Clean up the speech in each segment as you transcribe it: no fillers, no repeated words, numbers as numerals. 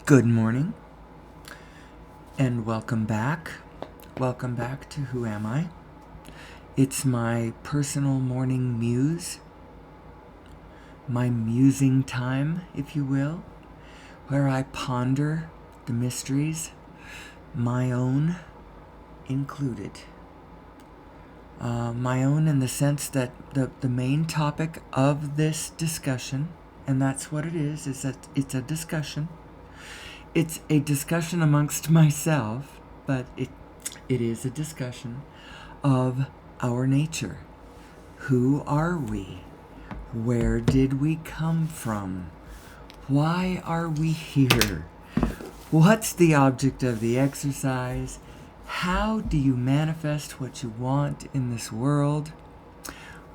Good morning, and welcome back. Welcome back to Who Am I? It's my personal morning muse, my musing time, if you will, where I ponder the mysteries, my own included. My own in the sense that the main topic of this discussion, and that's what it is that it's a discussion. It's a discussion amongst myself, but it is a discussion of our nature. Who are we? Where did we come from? Why are we here? What's the object of the exercise? How do you manifest what you want in this world?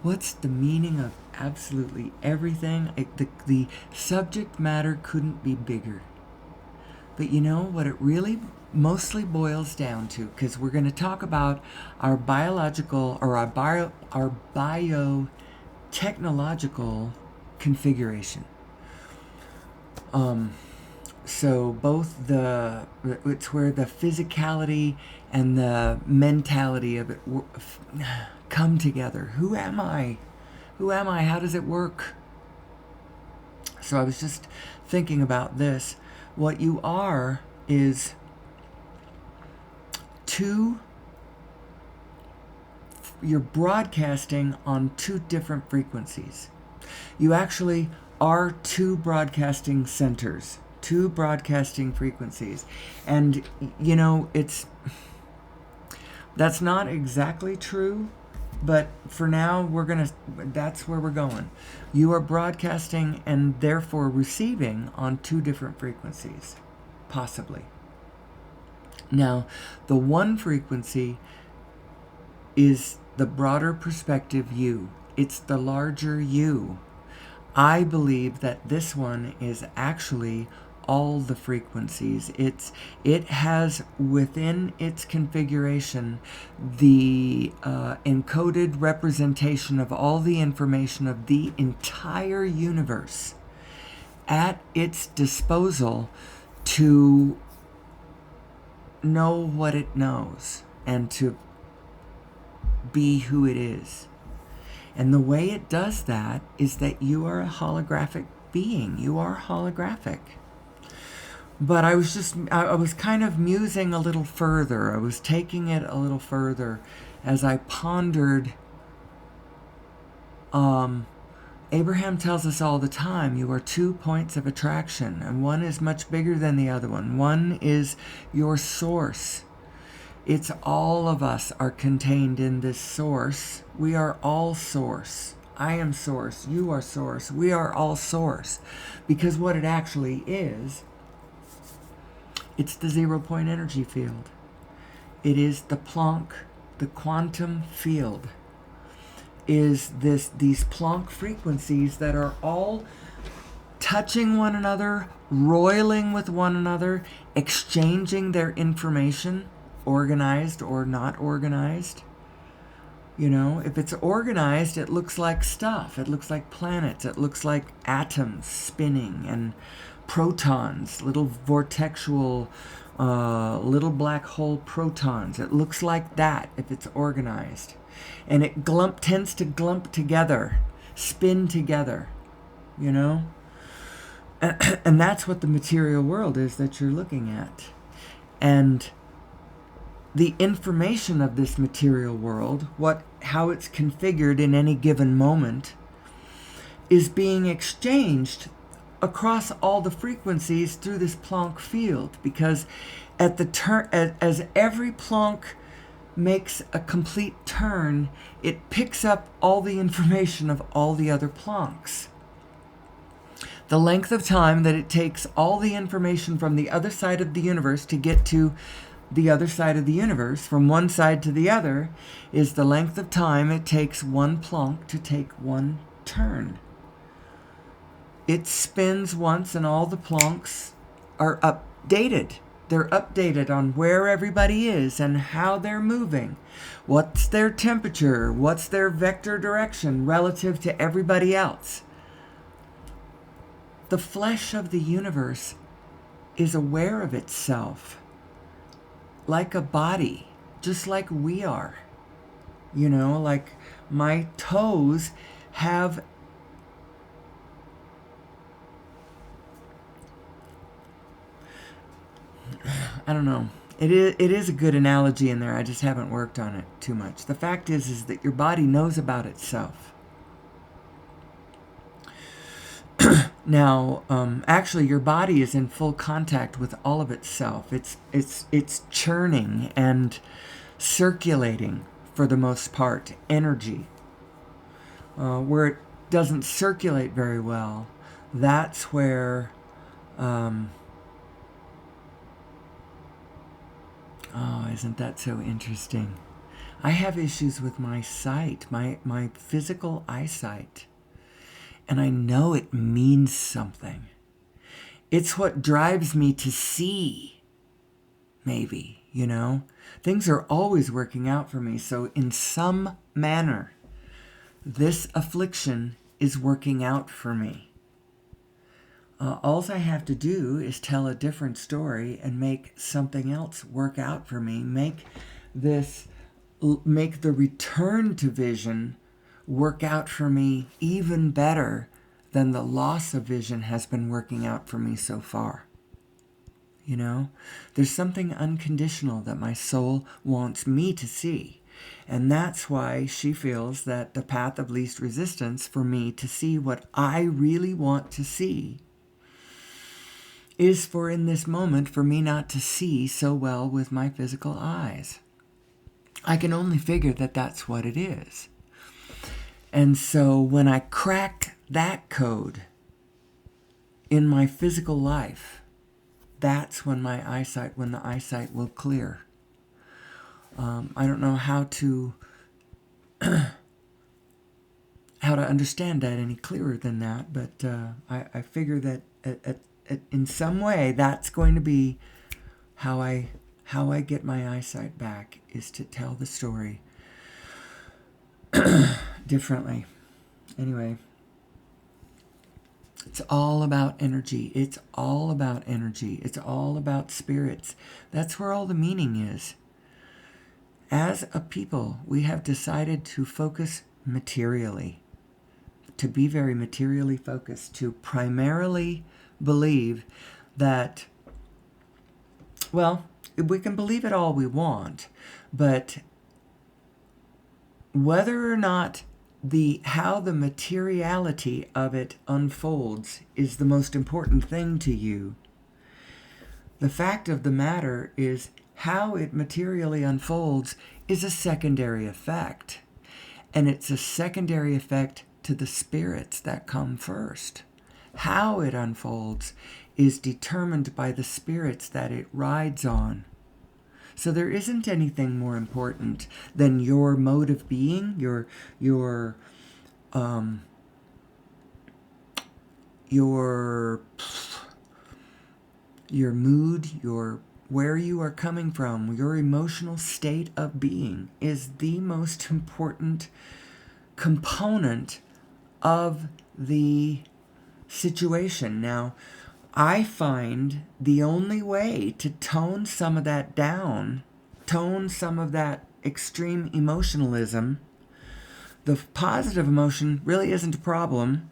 What's the meaning of absolutely everything? The subject matter couldn't be bigger. But you know what it really mostly boils down to, because we're going to talk about our biological or our biotechnological configuration. So both it's where the physicality and the mentality of it come together. Who am I? Who am I? How does it work? So I was just thinking about this. What you are is you're broadcasting on two different frequencies. You actually are two broadcasting centers, two broadcasting frequencies. And, you know, that's not exactly true, but for now, that's where we're going. You are broadcasting and therefore receiving on two different frequencies, possibly. Now, the one frequency is the broader perspective you. It's the larger you. I believe that this one is actually all the frequencies. It has within its configuration the encoded representation of all the information of the entire universe at its disposal to know what it knows and to be who it is. And the way it does that is that you are a holographic being. You are holographic. But I was kind of musing a little further. I was taking it a little further as I pondered. Abraham tells us all the time, you are 2 points of attraction, and one is much bigger than the other one. One is your source. It's all of us are contained in this source. We are all source. I am source. You are source. We are all source. Because what it actually is, it's the 0-point energy field. It is the Planck, the quantum field. Is these Planck frequencies that are all touching one another, roiling with one another, exchanging their information, organized or not organized. You know, if it's organized, it looks like stuff. It looks like planets. It looks like atoms spinning and protons, little vortexual, little black hole protons. It looks like that if it's organized. And it tends to glump together, spin together, you know? And that's what the material world is that you're looking at. And the information of this material world, how it's configured in any given moment, is being exchanged across all the frequencies through this Planck field, because at the as every Planck makes a complete turn, it picks up all the information of all the other Plancks. The length of time that it takes all the information from the other side of the universe to get to the other side of the universe, from one side to the other, is the length of time it takes one Planck to take one turn. It spins once and all the Plancks are updated. They're updated on where everybody is and how they're moving. What's their temperature? What's their vector direction relative to everybody else? The flesh of the universe is aware of itself like a body, just like we are. Like my toes have I don't know. It is a good analogy in there. I just haven't worked on it too much. The fact is that your body knows about itself. Now, actually, your body is in full contact with all of itself. It's churning and circulating for the most part energy. Where it doesn't circulate very well, that's where oh, isn't that so interesting? I have issues with my sight, my physical eyesight. And I know it means something. It's what drives me to see, maybe, Things are always working out for me. So in some manner, this affliction is working out for me. All I have to do is tell a different story and make something else work out for me. Make the return to vision work out for me even better than the loss of vision has been working out for me so far. There's something unconditional that my soul wants me to see. And that's why she feels that the path of least resistance for me to see what I really want to see is for in this moment for me not to see so well with my physical eyes. I can only figure that that's what it is. And so when I crack that code in my physical life, that's when the eyesight will clear. I don't know how to understand that any clearer than that, but I figure that in some way that's going to be how I get my eyesight back, is to tell the story differently. Anyway, it's all about energy. It's all about energy. It's all about spirits. That's where all the meaning is. As a people, we have decided to focus materially, to be very materially focused, to primarily believe that, well, we can believe it all we want, but whether or not how the materiality of it unfolds is the most important thing to you. The fact of the matter is how it materially unfolds is a secondary effect. And it's a secondary effect to the spirits that come first. How it unfolds is determined by the spirits that it rides on. So there isn't anything more important than your mode of being, your mood, where you are coming from, your emotional state of being is the most important component of the situation. Now, I find the only way to tone some of that down, tone some of that extreme emotionalism, the positive emotion really isn't a problem.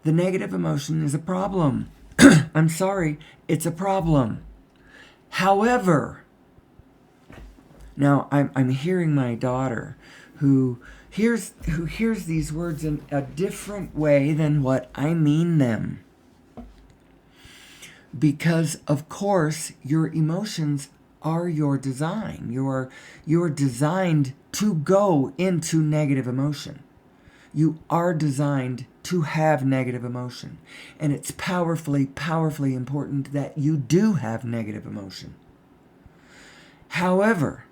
The negative emotion is a problem. I'm sorry, it's a problem. However, now I'm hearing my daughter who hears these words in a different way than what I mean them. Because, of course, your emotions are your design. You're designed to go into negative emotion. You are designed to have negative emotion. And it's powerfully, powerfully important that you do have negative emotion. However,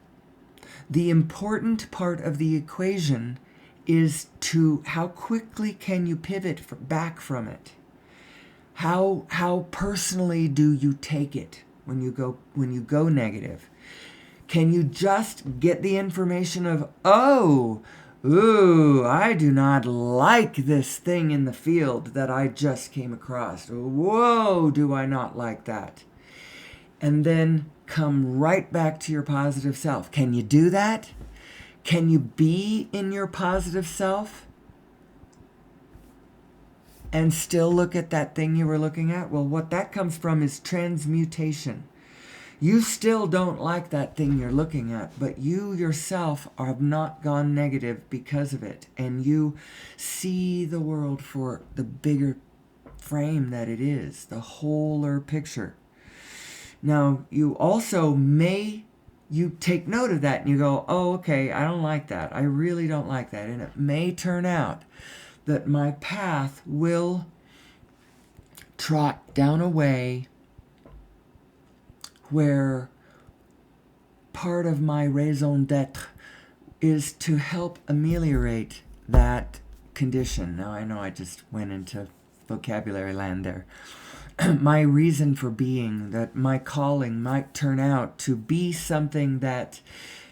the important part of the equation is to how quickly can you pivot back from it? How personally do you take it when you go negative? Can you just get the information of, I do not like this thing in the field that I just came across. Whoa, do I not like that? and then come right back to your positive self. Can you do that? Can you be in your positive self and still look at that thing you were looking at? Well, what that comes from is transmutation. You still don't like that thing you're looking at, but you yourself have not gone negative because of it. And you see the world for the bigger frame that it is, the wholer picture. Now, you also you take note of that and you go, oh, okay, I don't like that. I really don't like that. And it may turn out that my path will trot down a way where part of my raison d'etre is to help ameliorate that condition. Now, I know I just went into vocabulary land there. My reason for being, that my calling might turn out to be something that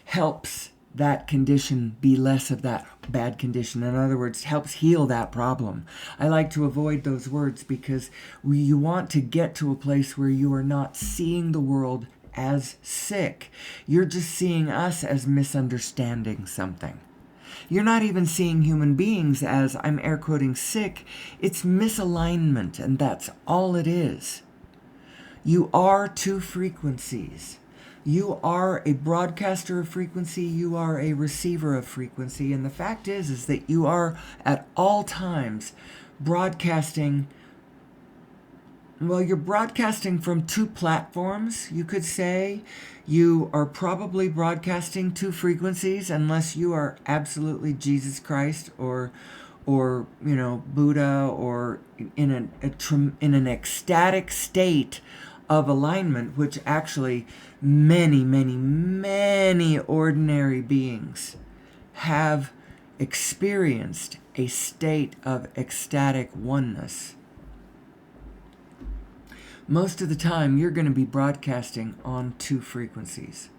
helps that condition be less of that bad condition. In other words, helps heal that problem. I like to avoid those words because you want to get to a place where you are not seeing the world as sick. You're just seeing us as misunderstanding something. You're not even seeing human beings as, I'm air quoting, sick. It's misalignment, and that's all it is. You are two frequencies. You are a broadcaster of frequency, you are a receiver of frequency, and the fact is that you are at all times broadcasting. Well, you're broadcasting from two platforms, you could say. You are probably broadcasting two frequencies, unless you are absolutely Jesus Christ or Buddha, or in an ecstatic state of alignment, which actually many ordinary beings have experienced a state of ecstatic oneness. Most of the time, you're going to be broadcasting on two frequencies.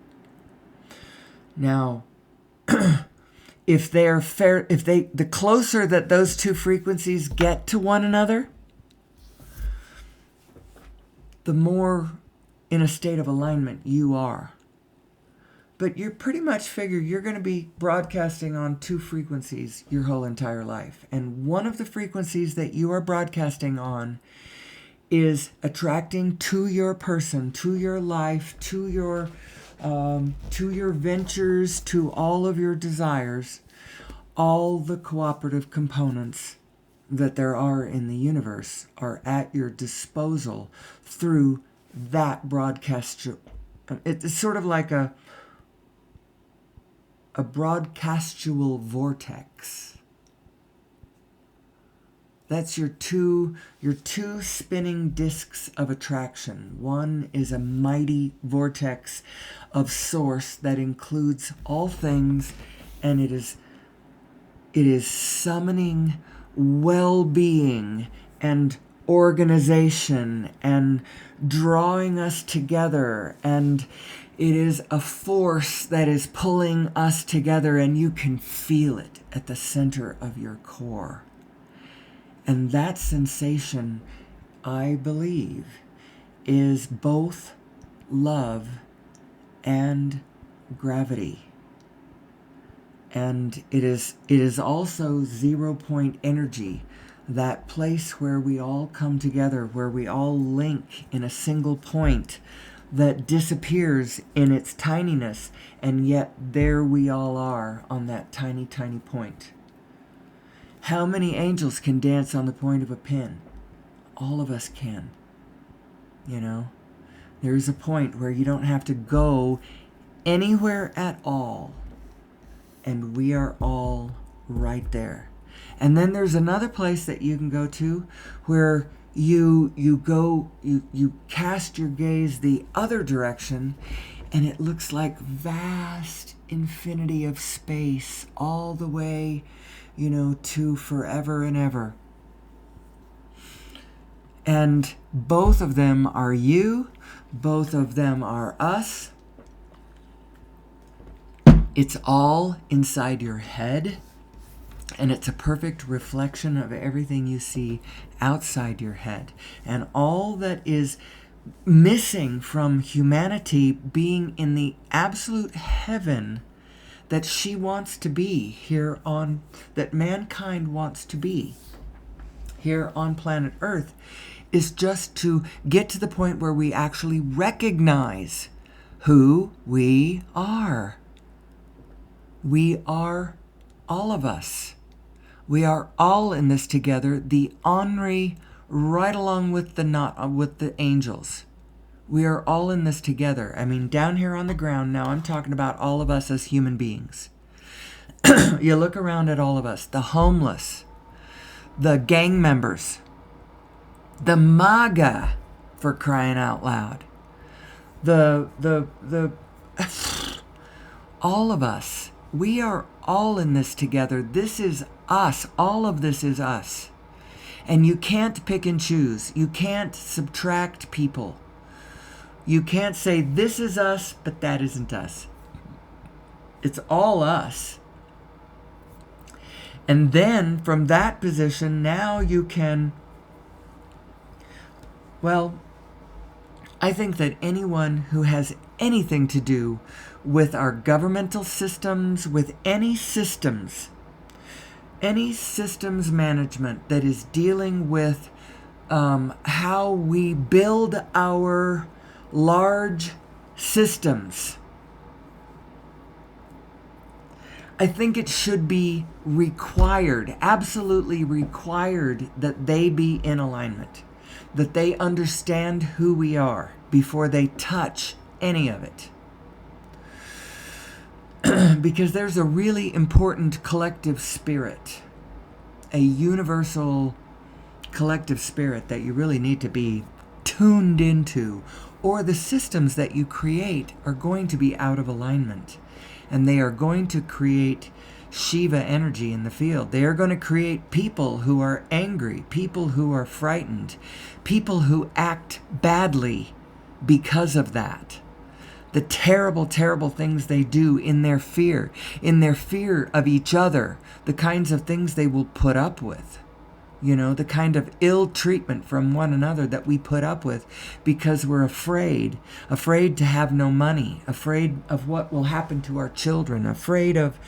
Now, the closer that those two frequencies get to one another, the more in a state of alignment you are. But you pretty much figure you're going to be broadcasting on two frequencies your whole entire life. And one of the frequencies that you are broadcasting on is attracting to your person, to your life, to your ventures, to all of your desires, all the cooperative components that there are in the universe are at your disposal through that broadcast. It's sort of like a broadcastual vortex. That's your two spinning discs of attraction. One is a mighty vortex of source that includes all things, and it is summoning well-being and organization and drawing us together, and it is a force that is pulling us together, and you can feel it at the center of your core. And that sensation, I believe, is both love and gravity. And it is also 0 point energy, that place where we all come together, where we all link in a single point that disappears in its tininess, and yet there we all are on that tiny, tiny point. How many angels can dance on the point of a pin? All of us can. There's a point where you don't have to go anywhere at all, and we are all right there. And then there's another place that you can go to where you cast your gaze the other direction, and it looks like vast infinity of space all the way to forever and ever. And both of them are you, both of them are us. It's all inside your head, and it's a perfect reflection of everything you see outside your head. And all that is missing from humanity being in the absolute heaven that she wants to be here on, that mankind wants to be here on planet Earth, is just to get to the point where we actually recognize who we are. We are all of us. We are all in this together. The Henri, right along with the angels. We are all in this together. I mean, down here on the ground now, I'm talking about all of us as human beings. You look around at all of us, the homeless, the gang members, the MAGA, for crying out loud, the all of us. We are all in this together. This is us. All of this is us. And you can't pick and choose. You can't subtract people. You can't say this is us, but that isn't us. It's all us. And then from that position, now you can, well, I think that anyone who has anything to do with our governmental systems, with any systems management that is dealing with how we build our large systems, I think it should be required, absolutely required, that they be in alignment, that they understand who we are before they touch any of it. Because there's a really important collective spirit, a universal collective spirit that you really need to be tuned into, or the systems that you create are going to be out of alignment. And they are going to create Shiva energy in the field. They are going to create people who are angry, people who are frightened, people who act badly because of that. The terrible, terrible things they do in their fear of each other, the kinds of things they will put up with. You know, the kind of ill treatment from one another that we put up with because we're afraid to have no money, afraid of what will happen to our children, afraid of,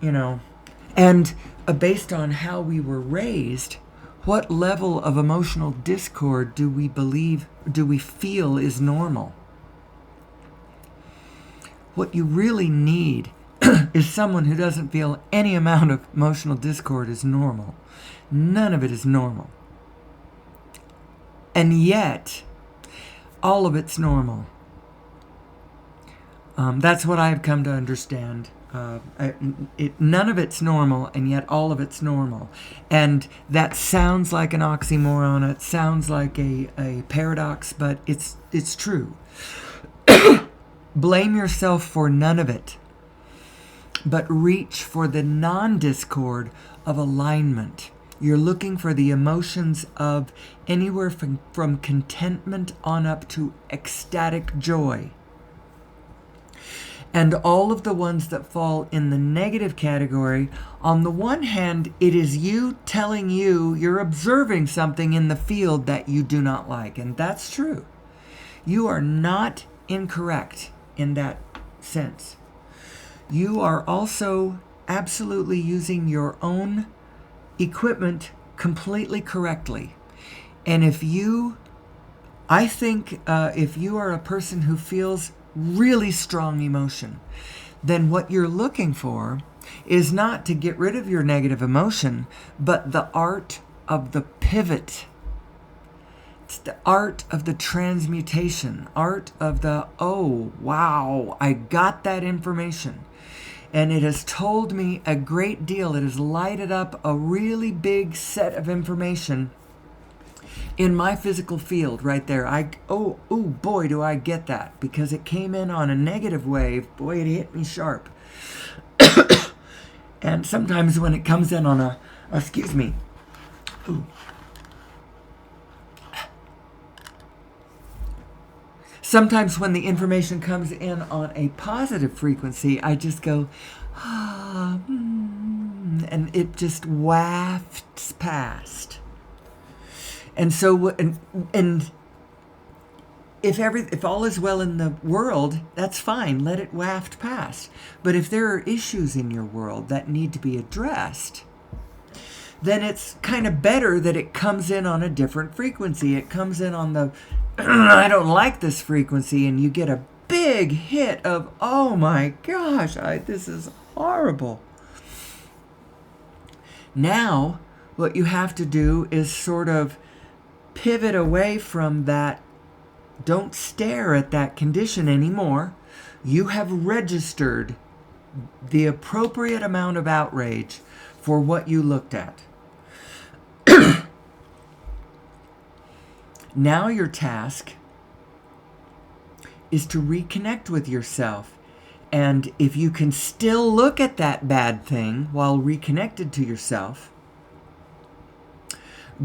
and based on how we were raised, what level of emotional discord do we feel is normal? What you really need is someone who doesn't feel any amount of emotional discord is normal. None of it is normal. And yet, all of it's normal. That's what I've come to understand. None of it's normal, and yet all of it's normal. And that sounds like an oxymoron. It sounds like a paradox, but it's true. Blame yourself for none of it, but reach for the non-discord of alignment. You're looking for the emotions of anywhere from contentment on up to ecstatic joy. And all of the ones that fall in the negative category, on the one hand, it is you telling you're observing something in the field that you do not like. And that's true. You are not incorrect in that sense. You are also absolutely using your own equipment completely correctly. And if you are a person who feels really strong emotion, then what you're looking for is not to get rid of your negative emotion, but the art of the pivot. It's the art of the transmutation, art of the, oh, wow, I got that information. And it has told me a great deal. It has lighted up a really big set of information in my physical field right there. Oh boy, do I get that, because it came in on a negative wave. Boy, it hit me sharp. And sometimes when it comes in on sometimes when the information comes in on a positive frequency, I just go, and it just wafts past. And so, and if all is well in the world, that's fine. Let it waft past. But if there are issues in your world that need to be addressed, then it's kind of better that it comes in on a different frequency. It comes in on the I don't like this frequency, and you get a big hit of, oh my gosh, this is horrible. Now, what you have to do is sort of pivot away from that. Don't stare at that condition anymore. You have registered the appropriate amount of outrage for what you looked at. Now your task is to reconnect with yourself. And if you can still look at that bad thing while reconnected to yourself,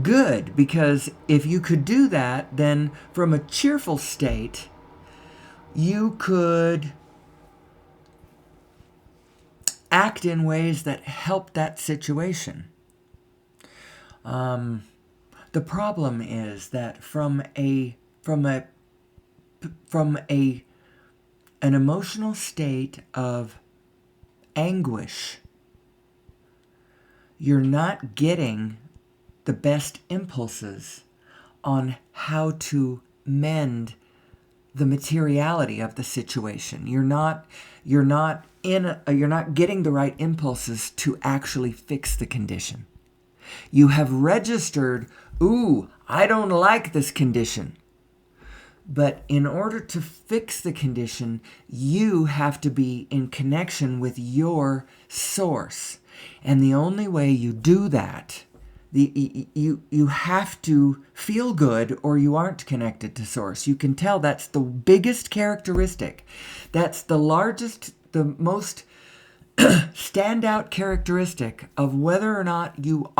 good, because if you could do that, then from a cheerful state, you could act in ways that help that situation. The problem is that from an emotional state of anguish, you're not getting the best impulses on how to mend the materiality of the situation. You're not getting the right impulses to actually fix the condition. You have registered, ooh, I don't like this condition. But in order to fix the condition, you have to be in connection with your source. And the only way you do that, you have to feel good, or you aren't connected to source. You can tell that's the biggest characteristic. That's the largest, the most standout characteristic of whether or not you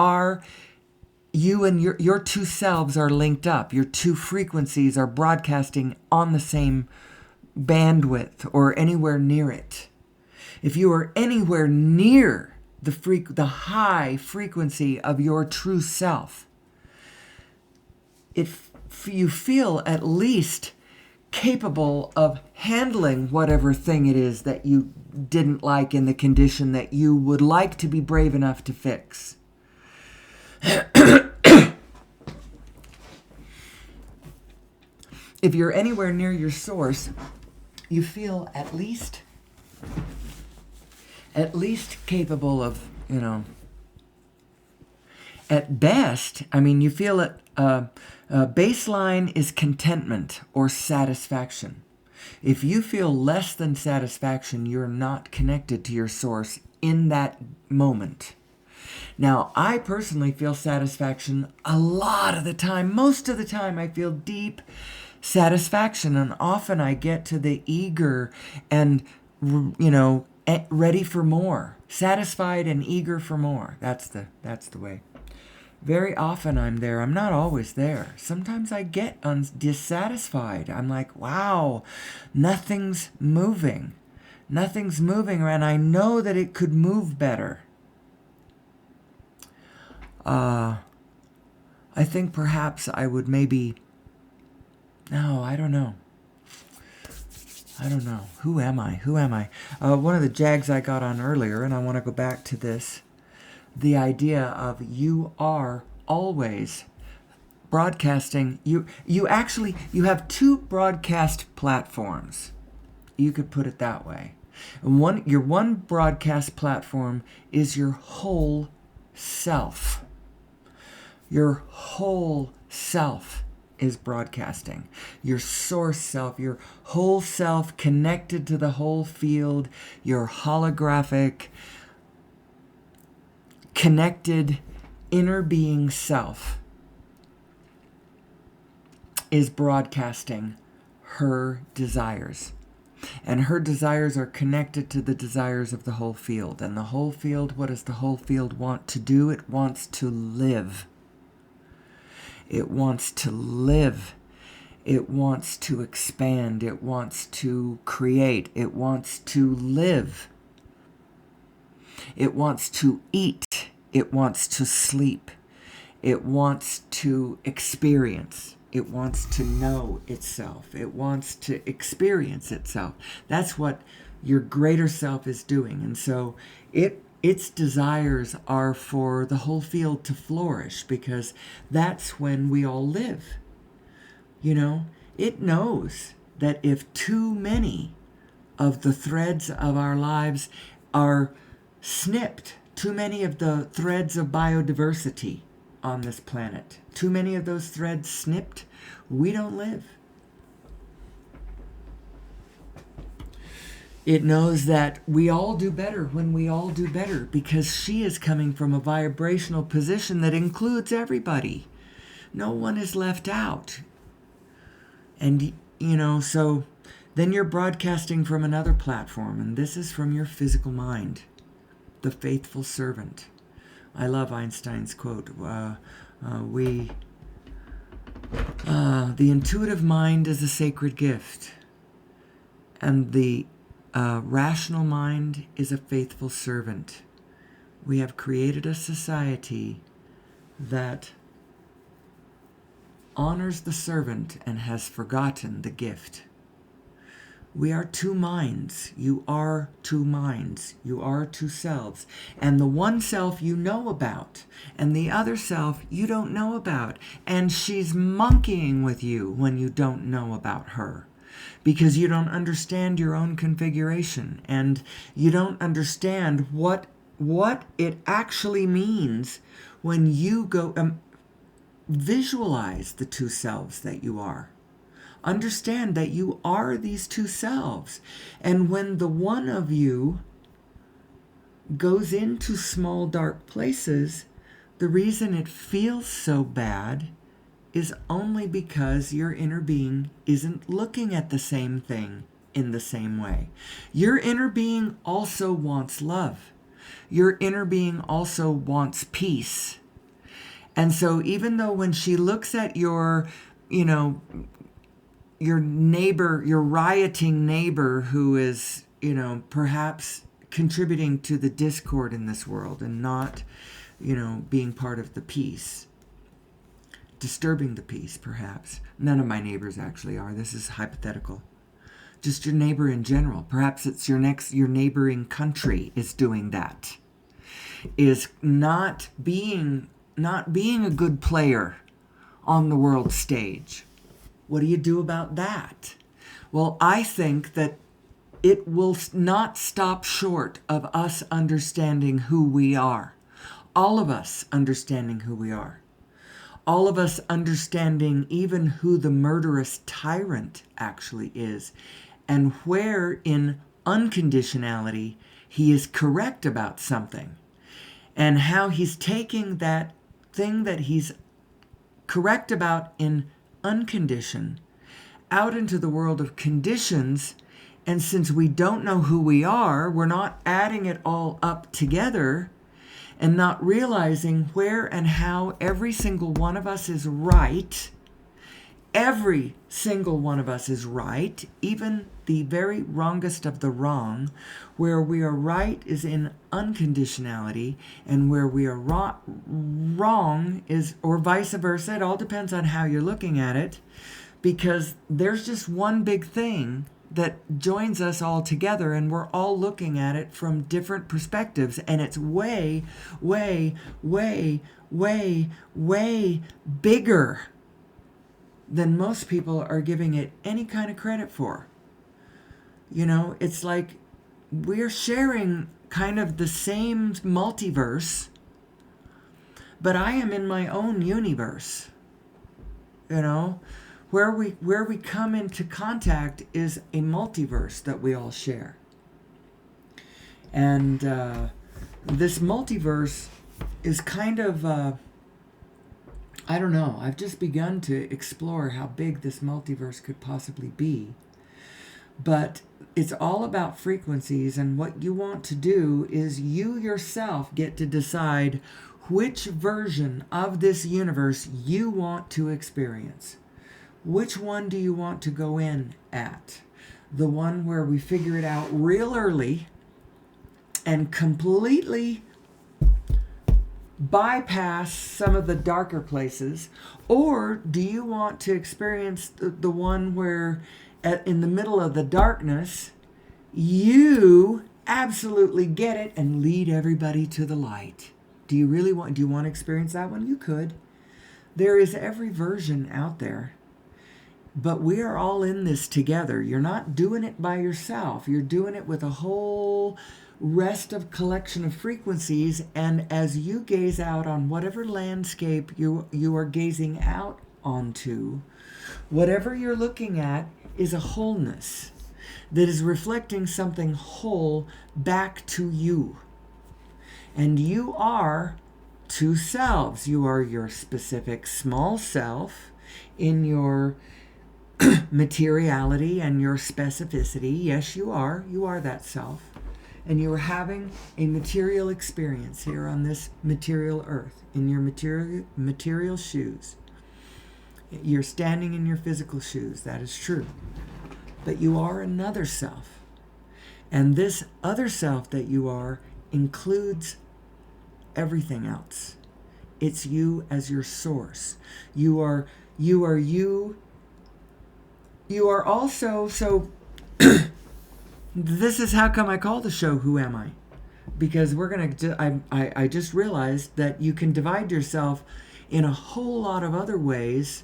and your two selves are linked up. Your two frequencies are broadcasting on the same bandwidth or anywhere near it. If you are anywhere near the high frequency of your true self, if you feel at least capable of handling whatever thing it is that you didn't like in the condition that you would like to be brave enough to fix. If you're anywhere near your source, you feel at least capable of, at best, you feel it, baseline is contentment or satisfaction. If you feel less than satisfaction, you're not connected to your source in that moment. Now, I personally feel satisfaction a lot of the time. Most of the time, I feel deep satisfaction, and often I get to the eager and, ready for more. Satisfied and eager for more. That's the way. Very often I'm there. I'm not always there. Sometimes I get dissatisfied. I'm like, wow, nothing's moving. Nothing's moving, and I know that it could move better. I think perhaps I would maybe... No, I don't know. Who am I? One of the jags I got on earlier, and I want to go back to this, the idea of you are always broadcasting. You have two broadcast platforms. You could put it that way. Your one broadcast platform is your whole self. Your whole self is broadcasting. Your source self, your whole self connected to the whole field, your holographic, connected inner being self is broadcasting her desires. And her desires are connected to the desires of the whole field. And the whole field, what does the whole field want to do? It wants to live. It wants to live. It wants to expand. It wants to create. It wants to live. It wants to eat. It wants to sleep. It wants to experience. It wants to know itself. It wants to experience itself. That's what your greater self is doing. And so its desires are for the whole field to flourish, because that's when we all live. You know, it knows that if too many of the threads of our lives are snipped, too many of the threads of biodiversity on this planet, too many of those threads snipped, we don't live. It knows that we all do better when we all do better, because she is coming from a vibrational position that includes everybody. No one is left out. And, so then you're broadcasting from another platform, and this is from your physical mind, the faithful servant. I love Einstein's quote. The intuitive mind is a sacred gift, and the rational mind is a faithful servant. We have created a society that honors the servant and has forgotten the gift. We are two minds. You are two minds. You are two selves. And the one self you know about, and the other self you don't know about. And she's monkeying with you when you don't know about her, because you don't understand your own configuration, and you don't understand what it actually means when you go visualize the two selves that you are. Understand that you are these two selves. And when the one of you goes into small dark places, the reason it feels so bad is only because your inner being isn't looking at the same thing in the same way. Your inner being also wants love. Your inner being also wants peace. And so even though when she looks at your neighbor, your rioting neighbor who is, perhaps contributing to the discord in this world and not, being part of the peace, disturbing the peace, perhaps. None of my neighbors actually are. This is hypothetical. Just your neighbor in general. Perhaps it's your neighboring country is doing that. Is not being a good player on the world stage. What do you do about that? Well, I think that it will not stop short of us understanding who we are. All of us understanding who we are. All of us understanding even who the murderous tyrant actually is, and where in unconditionality he is correct about something, and how he's taking that thing that he's correct about in uncondition out into the world of conditions. And since we don't know who we are, we're not adding it all up together and not realizing where and how every single one of us is right. Every single one of us is right, even the very wrongest of the wrong. Where we are right is in unconditionality, and where we are wrong is, or vice versa. It all depends on how you're looking at it, because there's just one big thing that joins us all together, and we're all looking at it from different perspectives, and it's way, way, way, way, way bigger than most people are giving it any kind of credit for. It's like we're sharing kind of the same multiverse, but I am in my own universe. Where we come into contact is a multiverse that we all share. And this multiverse is kind of I don't know. I've just begun to explore how big this multiverse could possibly be. But it's all about frequencies, and what you want to do is you yourself get to decide which version of this universe you want to experience. Which one do you want to go in at? The one where we figure it out real early and completely bypass some of the darker places? Or do you want to experience the one where in the middle of the darkness, you absolutely get it and lead everybody to the light? Do you want to experience that one? You could. There is every version out there. But we are all in this together. You're not doing it by yourself. You're doing it with a whole rest of collection of frequencies. And as you gaze out on whatever landscape you are gazing out onto, whatever you're looking at is a wholeness that is reflecting something whole back to you. And you are two selves. You are your specific small self in your materiality and your specificity. Yes, you are. You are that self. And you are having a material experience here on this material earth, in your material shoes. You're standing in your physical shoes. That is true. But you are another self. And this other self that you are includes everything else. It's you as your source. You are you. You are also, so this is how come I call the show Who Am I? Because I just realized that you can divide yourself in a whole lot of other ways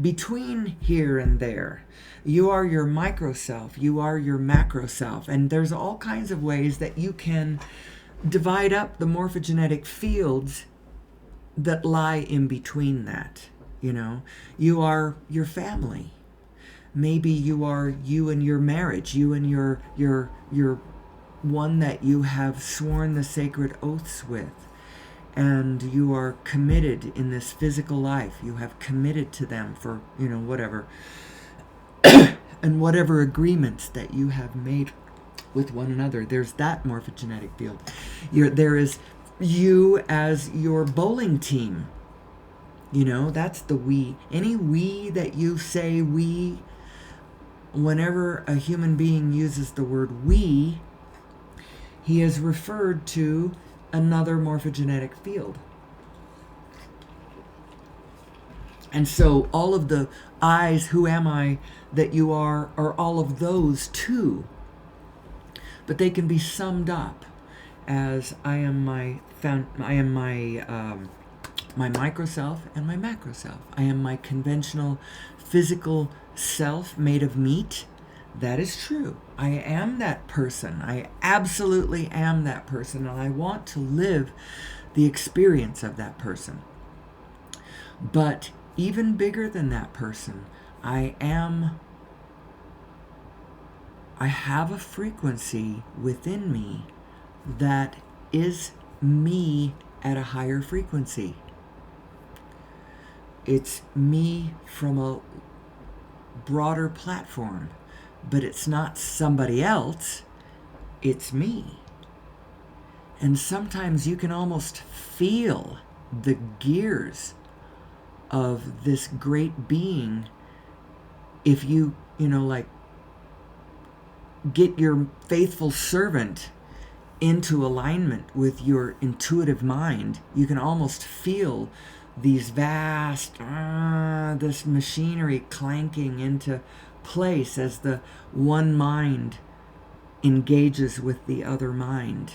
between here and there. You are your micro self, you are your macro self, and there's all kinds of ways that you can divide up the morphogenetic fields that lie in between that. You are your family. Maybe you are you and your marriage, you and your one that you have sworn the sacred oaths with, and you are committed in this physical life. You have committed to them for whatever, and whatever agreements that you have made with one another. There's that morphogenetic field. There is you as your bowling team. That's the we. Any we that you say we, whenever a human being uses the word we, he is referred to another morphogenetic field. And so all of the I's, who am I, that you are all of those too. But they can be summed up as I am my micro self and my macro self. I am my conventional physical self made of meat. That is true. I am that person. I absolutely am that person, and I want to live the experience of that person. But even bigger than that person, I have a frequency within me that is me at a higher frequency. It's me from a broader platform, but it's not somebody else, it's me. And sometimes you can almost feel the gears of this great being if you get your faithful servant into alignment with your intuitive mind. You can almost feel these vast, this machinery clanking into place as the one mind engages with the other mind.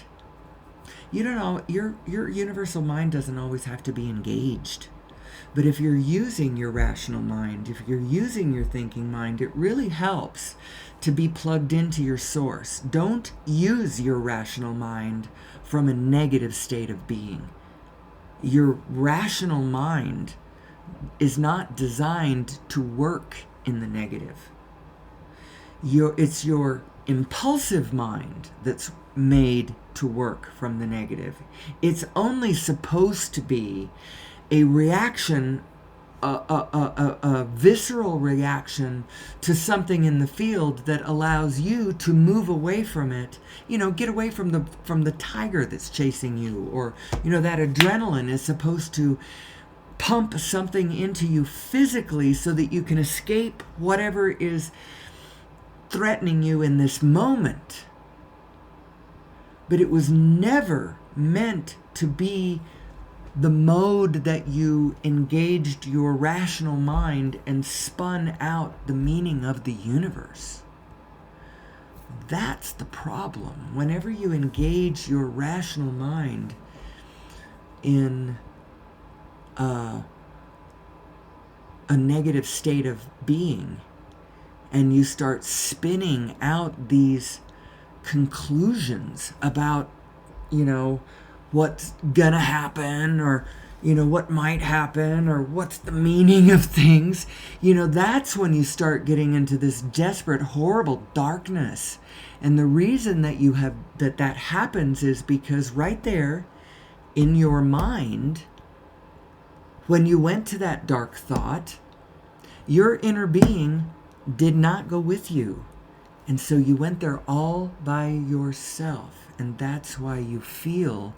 You don't know, your universal mind doesn't always have to be engaged. But if you're using your rational mind, if you're using your thinking mind, it really helps to be plugged into your source. Don't use your rational mind from a negative state of being. Your rational mind is not designed to work in the negative. It's your impulsive mind that's made to work from the negative. It's only supposed to be a reaction, a visceral reaction to something in the field that allows you to move away from it. Get away from the tiger that's chasing you, or that adrenaline is supposed to pump something into you physically so that you can escape whatever is threatening you in this moment. But it was never meant to be the mode that you engaged your rational mind and spun out the meaning of the universe. That's the problem. Whenever you engage your rational mind in a negative state of being, and you start spinning out these conclusions about, what's gonna happen, or, what might happen, or what's the meaning of things, that's when you start getting into this desperate, horrible darkness. And the reason that happens is because right there in your mind, when you went to that dark thought, your inner being did not go with you. And so you went there all by yourself. And that's why you feel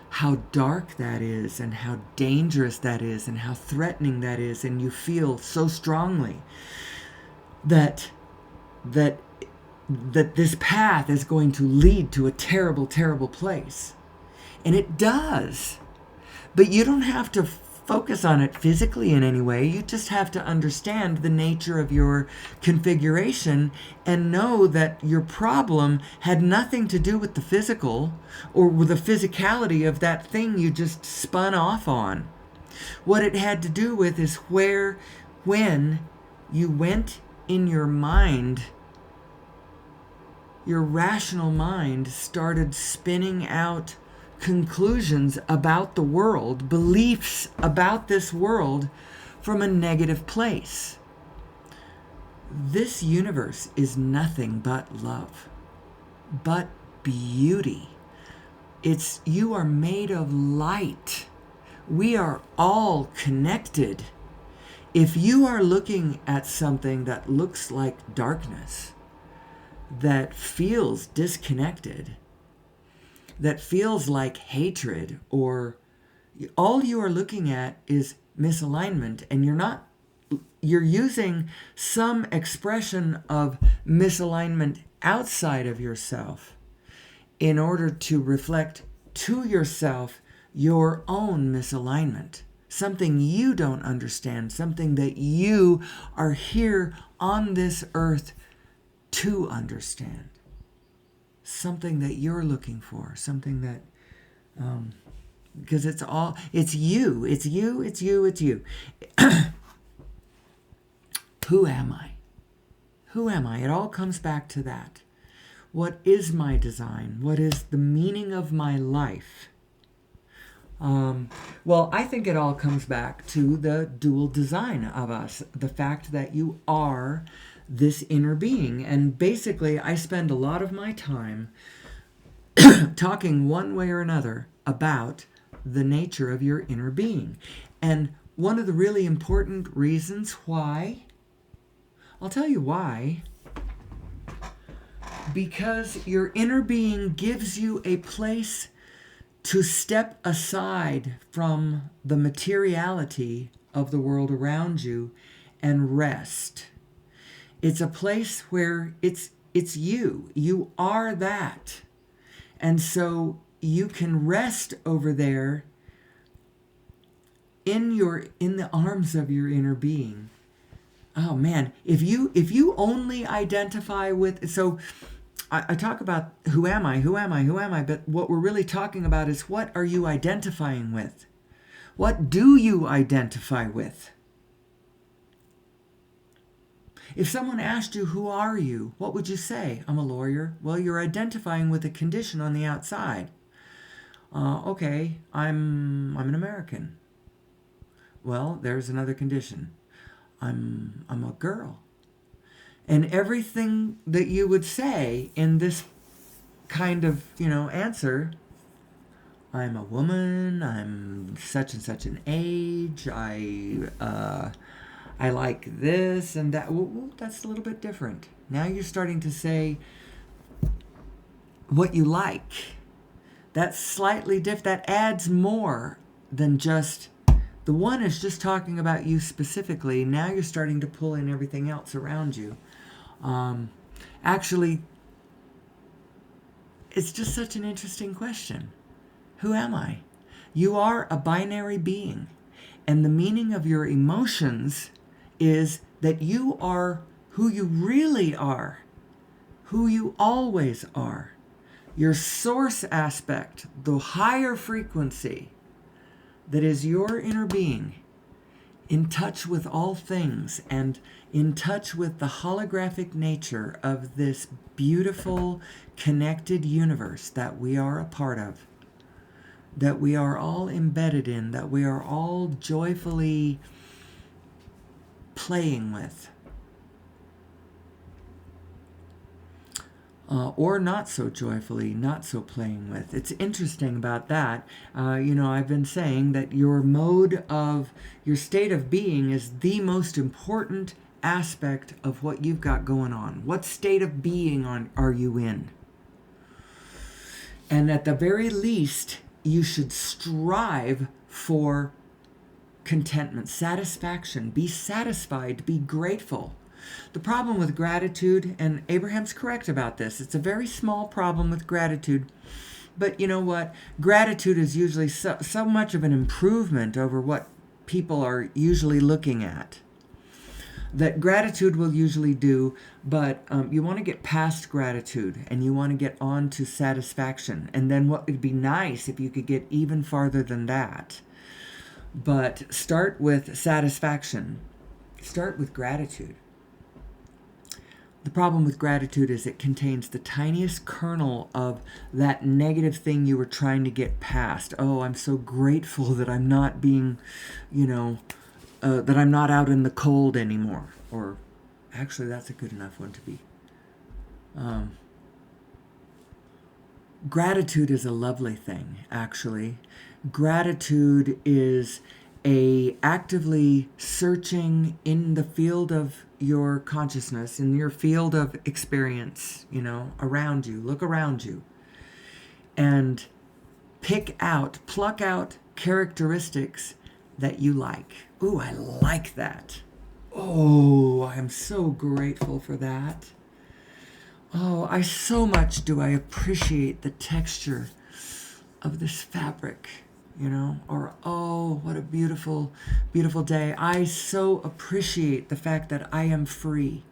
how dark that is, and how dangerous that is, and how threatening that is. And you feel so strongly that this path is going to lead to a terrible, terrible place. And it does. But you don't have to focus on it physically in any way. You just have to understand the nature of your configuration and know that your problem had nothing to do with the physical or with the physicality of that thing you just spun off on. What it had to do with is when you went in your mind, your rational mind started spinning out conclusions about the world, beliefs about this world from a negative place. This universe is nothing but love, but beauty. You are made of light. We are all connected. If you are looking at something that looks like darkness, that feels disconnected, that feels like hatred, or all you are looking at is misalignment, and you're using some expression of misalignment outside of yourself in order to reflect to yourself your own misalignment, something you don't understand, something that you are here on this earth to understand. Something that you're looking for, something that, because it's you. Who am I? Who am I? It all comes back to that. What is my design? What is the meaning of my life? Well, I think it all comes back to the dual design of us, the fact that you are this inner being. And basically, I spend a lot of my time talking one way or another about the nature of your inner being. And one of the really important reasons why, I'll tell you why, because your inner being gives you a place to step aside from the materiality of the world around you and rest. It's a place where it's you. You are that. And so you can rest over there in the arms of your inner being. Oh man, if you only identify with, so I talk about who am I, but what we're really talking about is, what are you identifying with? What do you identify with? If someone asked you, who are you? What would you say? I'm a lawyer. Well, you're identifying with a condition on the outside. Okay, I'm an American. Well, there's another condition. I'm a girl. And everything that you would say in this kind of, answer, I'm a woman, I'm such and such an age, I like this and that. Well, that's a little bit different. Now you're starting to say what you like. That's slightly different. That adds more than just, the one is just talking about you specifically. Now you're starting to pull in everything else around you. Actually, it's just such an interesting question. Who am I? You are a binary being. And the meaning of your emotions is that you are who you really are, who you always are. Your source aspect, the higher frequency that is your inner being, in touch with all things and in touch with the holographic nature of this beautiful, connected universe that we are a part of, that we are all embedded in, that we are all joyfully playing with. Or not so joyfully, not so playing with. It's interesting about that. I've been saying that your state of being is the most important aspect of what you've got going on. What state of being are you in? And at the very least, you should strive for contentment, satisfaction. Be satisfied, be grateful. The problem with gratitude, and Abraham's correct about this, it's a very small problem with gratitude. But you know what? Gratitude is usually so much of an improvement over what people are usually looking at. That gratitude will usually do, but you want to get past gratitude and you want to get on to satisfaction. And then what would be nice if you could get even farther than that. But start with satisfaction. Start with gratitude. The problem with gratitude is it contains the tiniest kernel of that negative thing you were trying to get past. Oh, I'm so grateful that I'm not being, that I'm not out in the cold anymore. Or actually, that's a good enough one to be. Gratitude is a lovely thing, actually. Gratitude is a actively searching in the field of your consciousness, in your field of experience, around you. Look around you. And pluck out characteristics that you like. Ooh, I like that. Oh, I'm so grateful for that. Oh, so much do I appreciate the texture of this fabric, or oh, what a beautiful, beautiful day. I so appreciate the fact that I am free.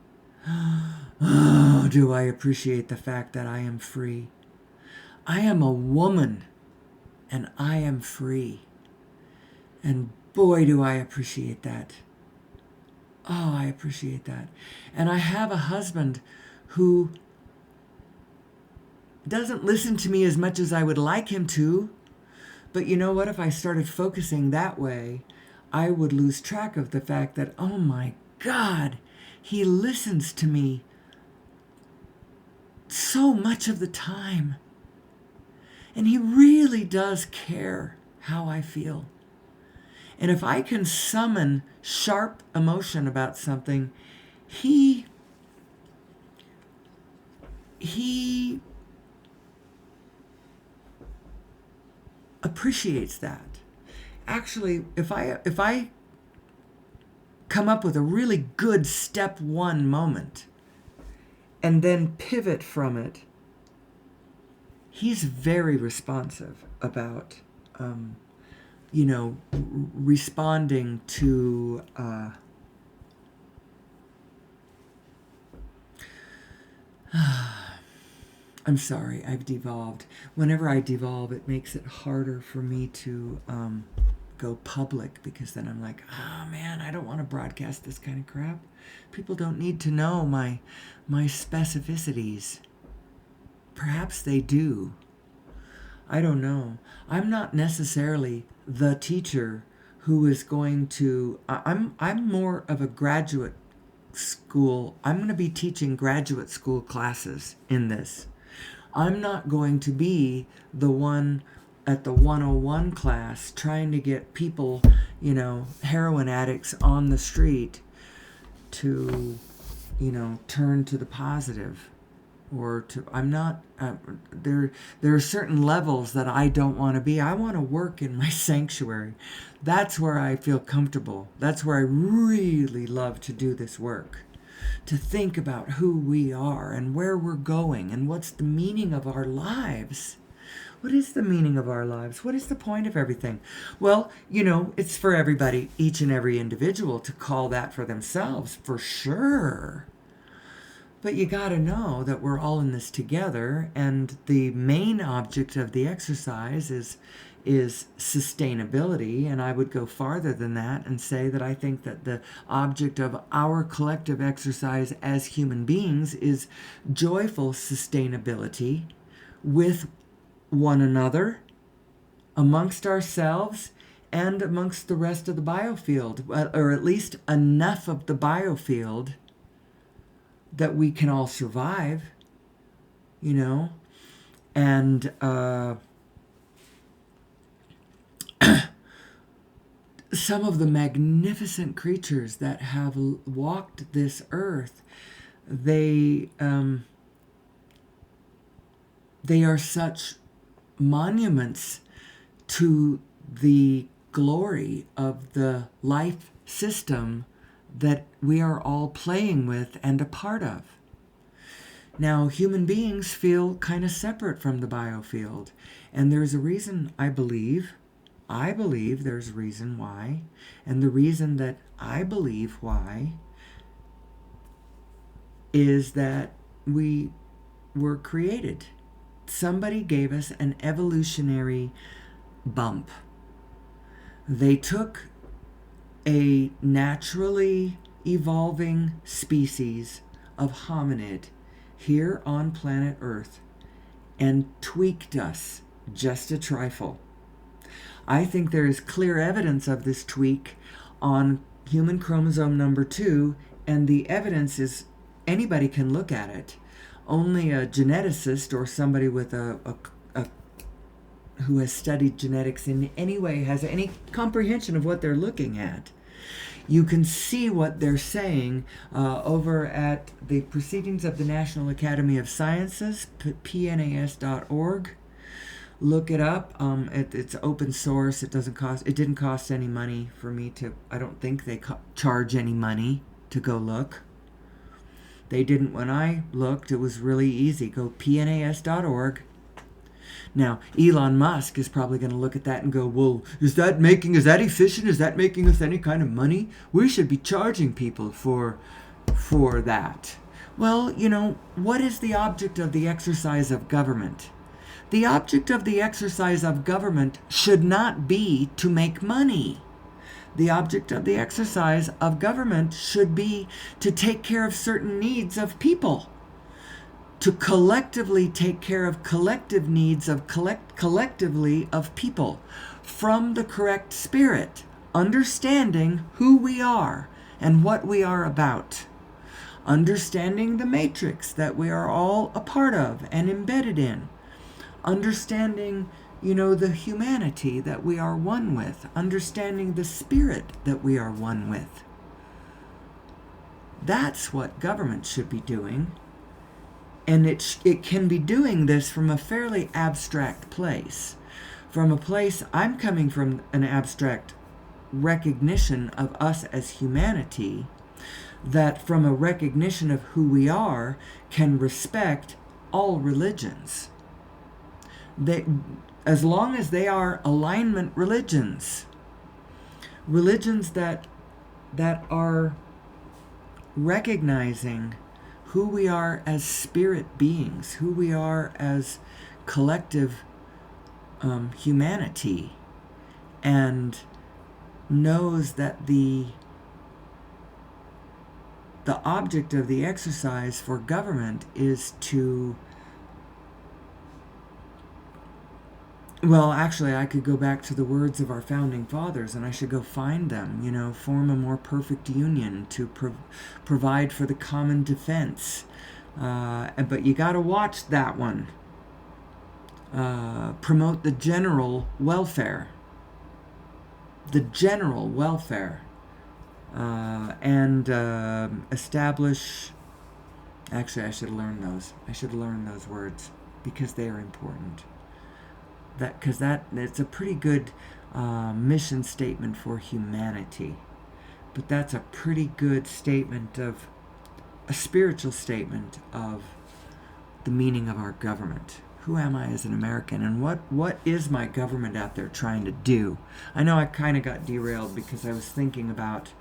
Oh, do I appreciate the fact that I am free. I am a woman and I am free. And boy, do I appreciate that. Oh, I appreciate that. And I have a husband who doesn't listen to me as much as I would like him to. But you know what? If I started focusing that way, I would lose track of the fact that, oh my God, he listens to me so much of the time. And he really does care how I feel. And if I can summon sharp emotion about something, he appreciates that. Actually, if I come up with a really good step one moment and then pivot from it, he's very responsive about responding to I'm sorry, I've devolved. Whenever I devolve, it makes it harder for me to go public, because then I'm like, oh man, I don't want to broadcast this kind of crap. People don't need to know my specificities. Perhaps they do. I don't know. I'm not necessarily the teacher who is going to... I'm more of a graduate school. I'm going to be teaching graduate school classes in this. I'm not going to be the one at the 101 class trying to get people, heroin addicts on the street to, turn to the positive. I'm not, there are certain levels that I don't want to be. I want to work in my sanctuary. That's where I feel comfortable. That's where I really love to do this work. To think about who we are and where we're going and what's the meaning of our lives. What is the meaning of our lives? What is the point of everything? Well, it's for everybody, each and every individual, to call that for themselves, for sure. But you got to know that we're all in this together, and the main object of the exercise is sustainability. And I would go farther than that and say that I think that the object of our collective exercise as human beings is joyful sustainability with one another, amongst ourselves, and amongst the rest of the biofield, or at least enough of the biofield that we can all survive, and some of the magnificent creatures that have walked this earth, they are such monuments to the glory of the life system that we are all playing with and a part of. Now, human beings feel kind of separate from the biofield, and there's a reason, I believe there's a reason why, and the reason that I believe why is that we were created. Somebody gave us an evolutionary bump. They took a naturally evolving species of hominid here on planet Earth and tweaked us just a trifle. I think there is clear evidence of this tweak on human chromosome number 2, and the evidence is anybody can look at it. Only a geneticist or somebody with who has studied genetics in any way has any comprehension of what they're looking at. You can see what they're saying over at the Proceedings of the National Academy of Sciences, pnas.org. Look it up. It's open source. It didn't cost any money for me to. I don't think they charge any money to go look. They didn't when I looked. It was really easy. Go pnas.org. Now, Elon Musk is probably going to look at that and go, well, is that efficient? Is that making us any kind of money? We should be charging people for that. Well, what is the object of the exercise of government? The object of the exercise of government should not be to make money. The object of the exercise of government should be to take care of certain needs of people. To collectively take care of collective needs of collectively of people from the correct spirit, understanding who we are and what we are about, understanding the matrix that we are all a part of and embedded in, understanding, the humanity that we are one with, understanding the spirit that we are one with. That's what government should be doing. And it can be doing this from a fairly abstract place. From a place, I'm coming from an abstract recognition of us as humanity, that from a recognition of who we are, can respect all religions. As long as they are alignment religions that are recognizing who we are as spirit beings, who we are as collective humanity, and knows that the object of the exercise for government is to, well, actually, I could go back to the words of our founding fathers, and I should go find them, form a more perfect union to provide for the common defense. But you got to watch that one. Promote the general welfare. The general welfare. And establish... Actually, I should learn those. I should learn those words because they are important. Because it's a pretty good mission statement for humanity. But that's a pretty good statement a spiritual statement of the meaning of our government, Who am I as an American, and what is my government out there trying to do? I know I kind of got derailed because I was thinking about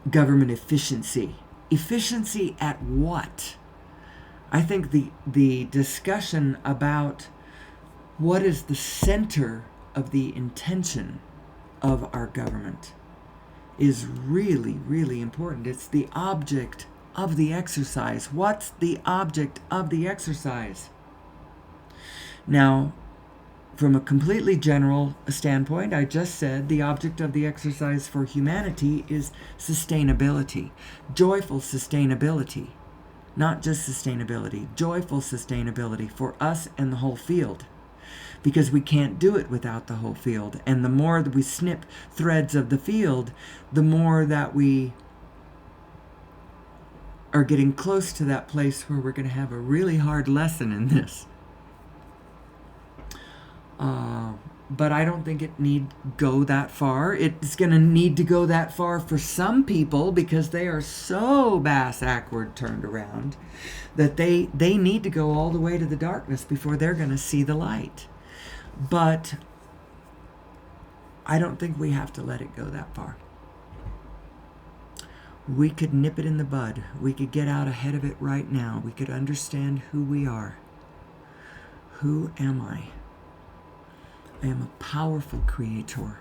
government efficiency. Efficiency at what? I think the discussion about what is the center of the intention of our government is really, really important. It's the object of the exercise. What's the object of the exercise? Now, from a completely general standpoint, I just said the object of the exercise for humanity is sustainability, joyful sustainability, not just sustainability, joyful sustainability for us and the whole field. Because we can't do it without the whole field. And the more that we snip threads of the field, the more that we are getting close to that place where we're going to have a really hard lesson in this. But I don't think it need go that far. It's going to need to go that far for some people because they are so bass-ackward turned around that they need to go all the way to the darkness before they're going to see the light. But I don't think we have to let it go that far. We could nip it in the bud. We could get out ahead of it right now. We could understand who we are. Who am I? I am a powerful creator.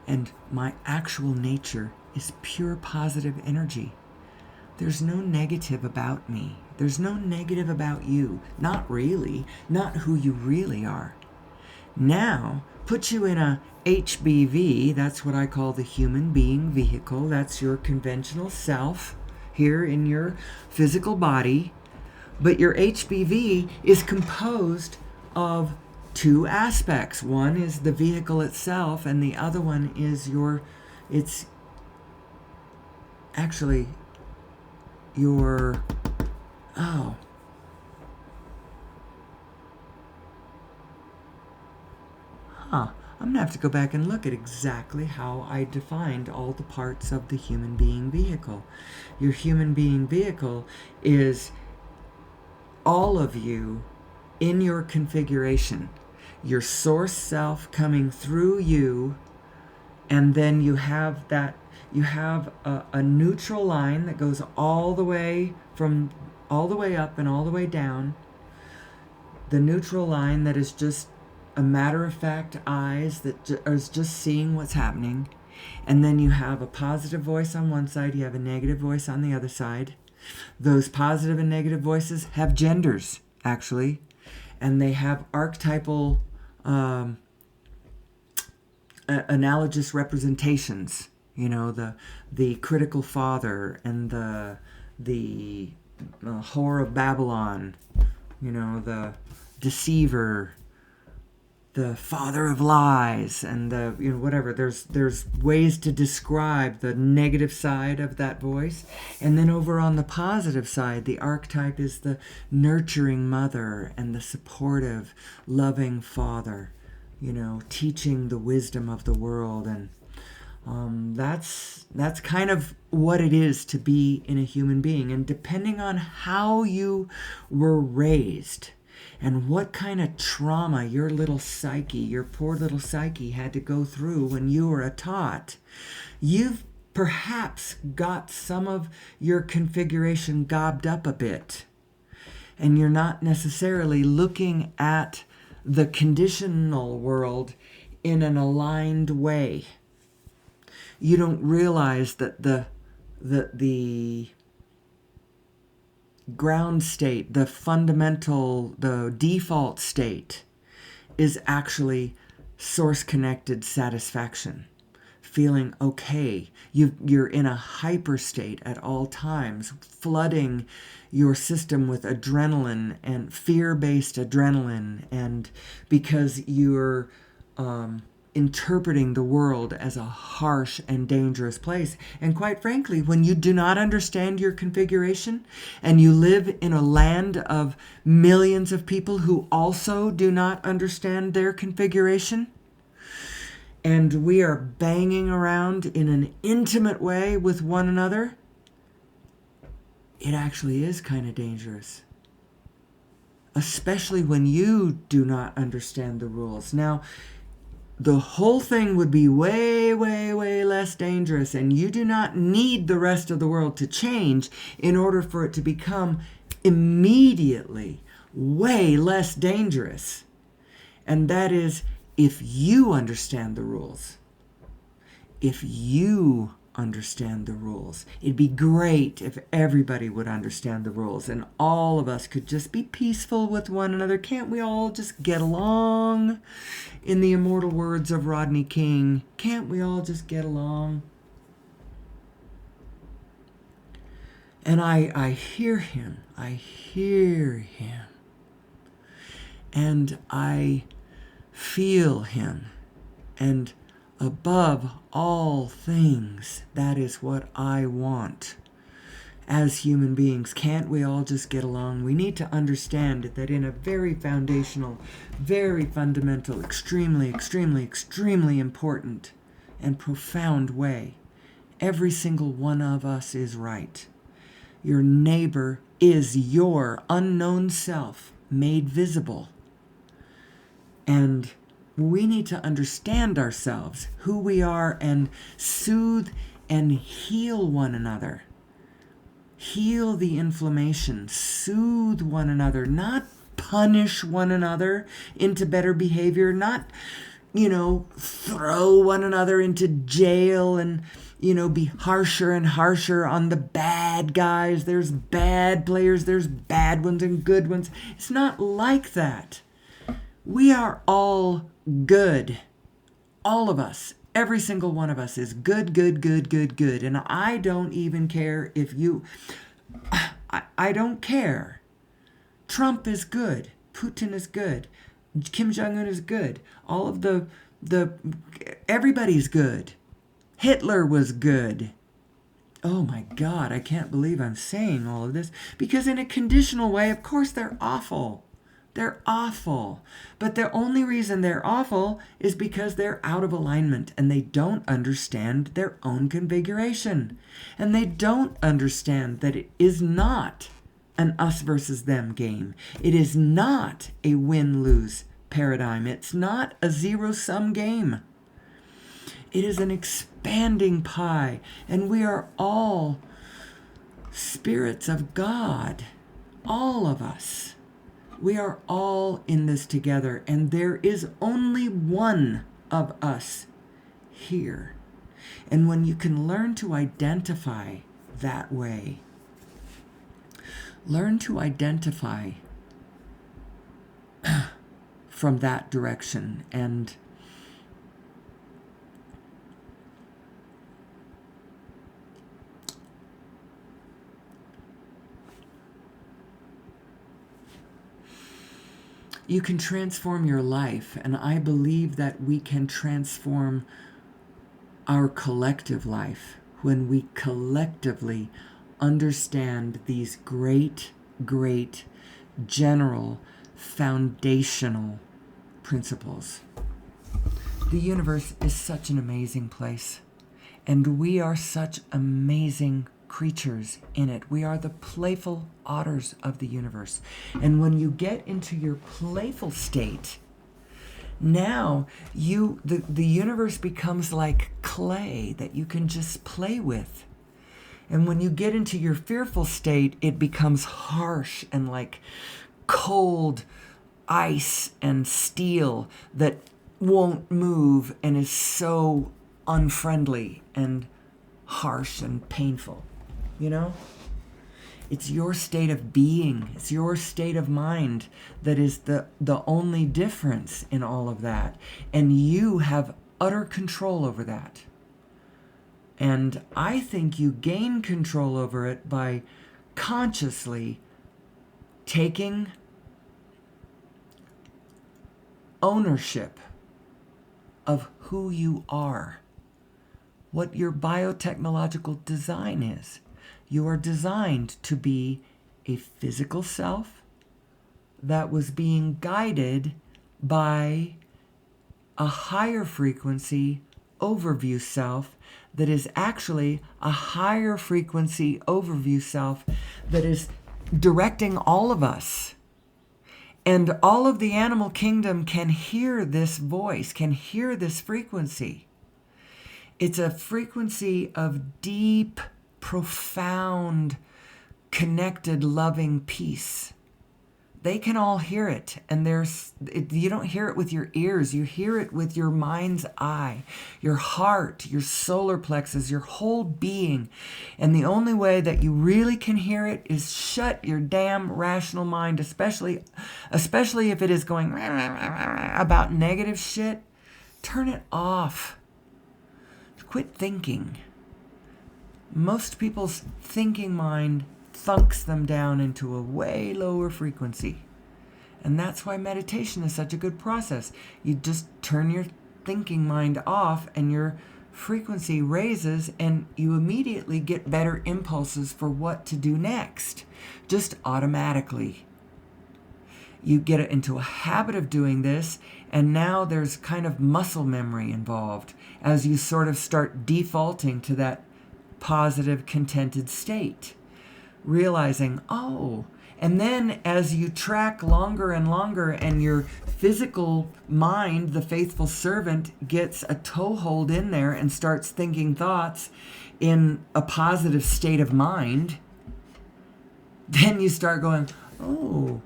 And my actual nature is pure positive energy. There's no negative about me. There's no negative about you. Not really. Not who you really are. Now, put you in a HBV, that's what I call the human being vehicle. That's your conventional self here in your physical body. But your HBV is composed of two aspects. One is the vehicle itself, and the other one is it's actually your, I'm going to have to go back and look at exactly how I defined all the parts of the human being vehicle. Your human being vehicle is all of you in your configuration. Your source self coming through you, and then you have a neutral line that goes all the way up and all the way down. The neutral line that is just a matter-of-fact eyes that is just seeing what's happening. And then you have a positive voice on one side, you have a negative voice on the other side. Those positive and negative voices have genders, actually. And they have archetypal analogous representations. You know, the critical father and the whore of Babylon, you know, the deceiver, the father of lies, and the, you know, whatever. There's ways to describe the negative side of that voice. And then over on the positive side, the archetype is the nurturing mother and the supportive, loving father, you know, teaching the wisdom of the world. And that's kind of what it is to be in a human being. And depending on how you were raised, and what kind of trauma your little psyche, your poor little psyche, had to go through when you were a tot, you've perhaps got some of your configuration gobbed up a bit. And you're not necessarily looking at the conditional world in an aligned way. You don't realize that the ground state, the fundamental, the default state is actually source-connected satisfaction. Feeling okay. You're in a hyper state at all times, flooding your system with adrenaline and fear-based adrenaline, and because you're interpreting the world as a harsh and dangerous place. And quite frankly, when you do not understand your configuration and you live in a land of millions of people who also do not understand their configuration, and we are banging around in an intimate way with one another, it actually is kind of dangerous. especially when you do not understand the rules. Now, the whole thing would be way, way, way less dangerous, and you do not need the rest of the world to change in order for it to become immediately way less dangerous. And that is if you understand the rules. If you understand the rules. It'd be great if everybody would understand the rules and all of us could just be peaceful with one another. Can't we all just get along? In the immortal words of Rodney King, can't we all just get along? And I hear him. I hear him. And I feel him. And above all things, that is what I want. As human beings, can't we all just get along? We need to understand that in a very foundational, very fundamental, extremely, extremely, extremely important and profound way, every single one of us is right. Your neighbor is your unknown self made visible. And we need to understand ourselves, who we are, and soothe and heal one another. Heal the inflammation, soothe one another, not punish one another into better behavior, not, throw one another into jail and, be harsher and harsher on the bad guys. There's bad players, there's bad ones and good ones. It's not like that. We are all good. All of us. Every single one of us is good, good, good, good, good. And I don't even care if you... I don't care. Trump is good. Putin is good. Kim Jong-un is good. All of the everybody's good. Hitler was good. Oh my God, I can't believe I'm saying all of this. Because in a conditional way, of course, they're awful. They're awful. But the only reason they're awful is because they're out of alignment and they don't understand their own configuration. And they don't understand that it is not an us versus them game. It is not a win-lose paradigm. It's not a zero-sum game. It is an expanding pie. And we are all spirits of God. All of us. We are all in this together, and there is only one of us here. And when you can learn to identify that way, learn to identify from that direction, and you can transform your life, and I believe that we can transform our collective life when we collectively understand these great, great, general, foundational principles. The universe is such an amazing place, and we are such amazing creatures in it. We are the playful otters of the universe. And when you get into your playful state, now the universe becomes like clay that you can just play with. And when you get into your fearful state, it becomes harsh and like cold ice and steel that won't move and is so unfriendly and harsh and painful. It's your state of being, it's your state of mind that is the only difference in all of that. And you have utter control over that. And I think you gain control over it by consciously taking ownership of who you are, what your biotechnological design is. You are designed to be a physical self that was being guided by a higher frequency overview self that is actually a higher frequency overview self that is directing all of us. And all of the animal kingdom can hear this voice, can hear this frequency. It's a frequency of deep, profound, connected, loving peace. They can all hear it, and you don't hear it with your ears, you hear it with your mind's eye, your heart, your solar plexus, your whole being. And the only way that you really can hear it is shut your damn rational mind, especially if it is going about negative shit. Turn it off. Quit thinking. Most people's thinking mind thunks them down into a way lower frequency. And that's why meditation is such a good process. You just turn your thinking mind off and your frequency raises, and you immediately get better impulses for what to do next, just automatically. You get into a habit of doing this, and now there's kind of muscle memory involved as you sort of start defaulting to that positive, contented state. Realizing, and then as you track longer and longer and your physical mind, the faithful servant, gets a toehold in there and starts thinking thoughts in a positive state of mind, then you start going, whoa,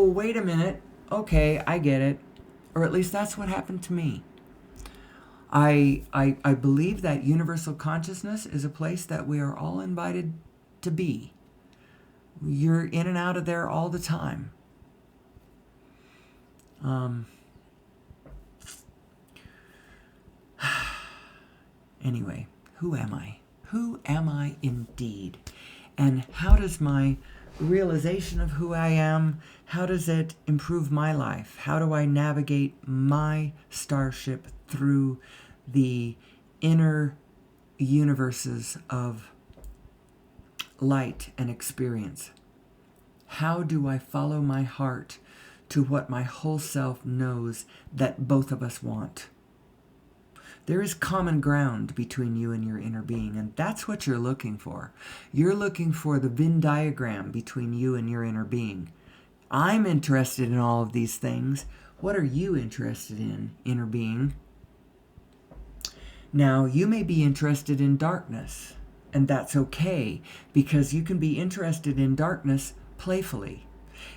wait a minute. Okay, I get it. Or at least that's what happened to me. I believe that universal consciousness is a place that we are all invited to be. You're in and out of there all the time. Anyway, who am I? Who am I indeed? And how does my realization of who I am, how does it improve my life? How do I navigate my starship through the inner universes of light and experience? How do I follow my heart to what my whole self knows that both of us want? There is common ground between you and your inner being, and that's what you're looking for. You're looking for the Venn diagram between you and your inner being. I'm interested in all of these things. What are you interested in, inner being? Now, you may be interested in darkness, and that's okay, because you can be interested in darkness playfully.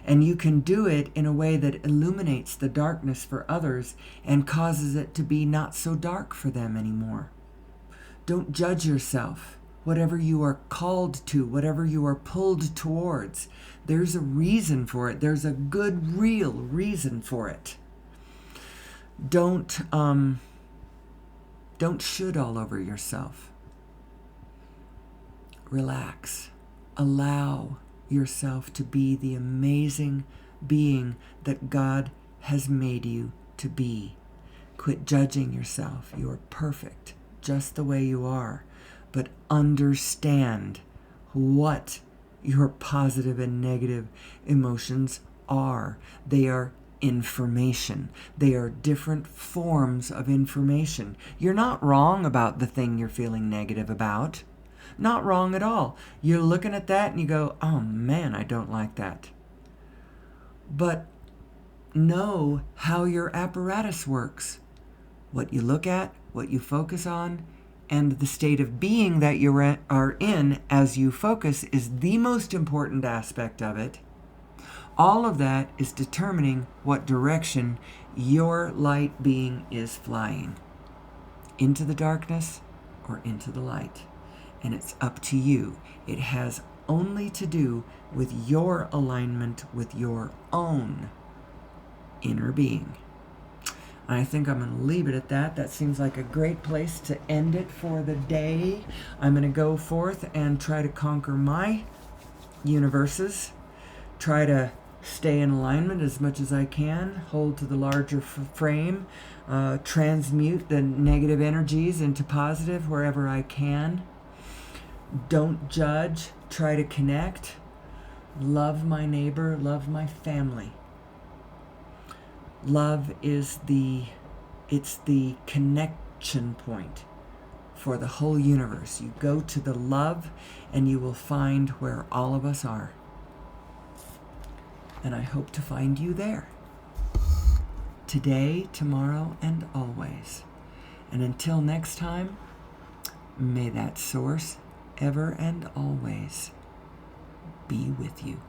And you can do it in a way that illuminates the darkness for others and causes it to be not so dark for them anymore. Don't judge yourself. Whatever you are called to, whatever you are pulled towards, there's a reason for it. There's a good, real reason for it. Don't should all over yourself. Relax. Allow yourself to be the amazing being that God has made you to be. Quit judging yourself. You are perfect just the way you are. But understand what your positive and negative emotions are. They are information. They are different forms of information. You're not wrong about the thing you're feeling negative about. Not wrong at all. You're looking at that and you go, oh man, I don't like that. But know how your apparatus works. What you look at, what you focus on, and the state of being that you are in as you focus is the most important aspect of it. All of that is determining what direction your light being is flying. Into the darkness or into the light. And it's up to you. It has only to do with your alignment with your own inner being. I think I'm going to leave it at that. That seems like a great place to end it for the day. I'm going to go forth and try to conquer my universes. Try to stay in alignment as much as I can. Hold to the larger frame. Transmute the negative energies into positive wherever I can. Don't judge, try to connect, love my neighbor, love my family. Love is the connection point for the whole universe. You go to the love and you will find where all of us are. and I hope to find you there. Today, tomorrow, and always. And until next time, may that source ever and always be with you.